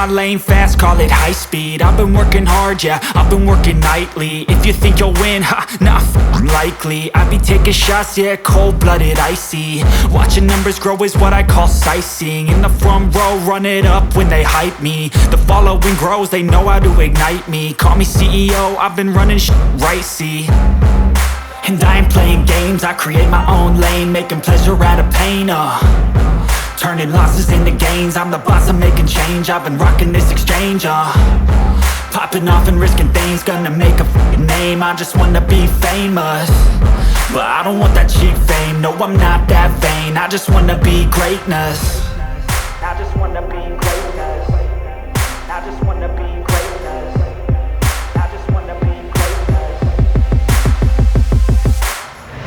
lane fast, call it high speed. I've been working hard, yeah, I've been working nightly. If you think you'll win, ha, not likely. I be taking shots, yeah, cold-blooded, icy. Watching numbers grow is what I call sightseeing. In the front row, run it up when they hype me. The following grows, they know how to ignite me. Call me CEO, I've been running right, see. And I ain't playing games, I create my own lane, making pleasure out of pain, turning losses into gains. I'm the boss, I'm making change. I've been rocking this exchange, popping off and risking things. Gonna make a f***ing name. I just wanna be famous, but I don't want that cheap fame. No, I'm not that vain. I just wanna be greatness. I just wanna be greatness. I just wanna be greatness. I just wanna be greatness.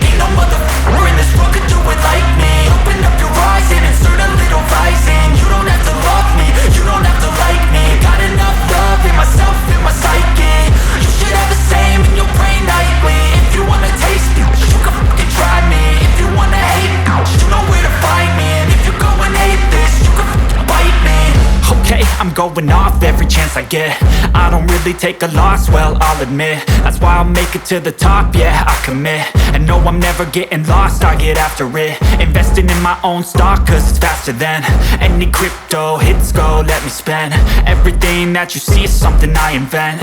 Ain't no motherfucker in this world could do it like me. Open up your eyes and insert a little rising. You don't have to love me, you don't have to like me. Got enough love in myself, in my psyche. You should have the same in your brain nightly. If you wanna taste me, you can fucking try me. If you wanna hate me, you know where to find me. And if you go and hate this, you can fucking bite me. Okay, I'm going off every chance I get. I don't really take a loss, well, I'll admit. That's why I'll make it to the top, yeah, I commit. And no, I'm never getting lost, I get after it. Investing in my own stock, cause it's faster than any crypto hits go, let me spend. Everything that you see is something I invent,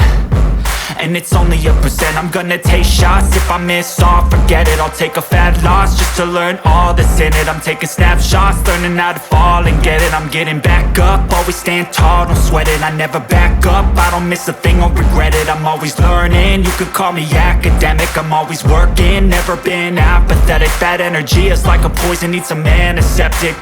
and it's only a percent. I'm gonna take shots, if I miss all, forget it. I'll take a fat loss just to learn all that's in it. I'm taking snapshots, learning how to fall and get it. I'm getting back up, always stand tall, don't sweat it. I never back up, I don't miss a thing or regret it. I'm always learning, you could call me academic. I'm always working, never been apathetic. That energy is like a poison, needs some antiseptic.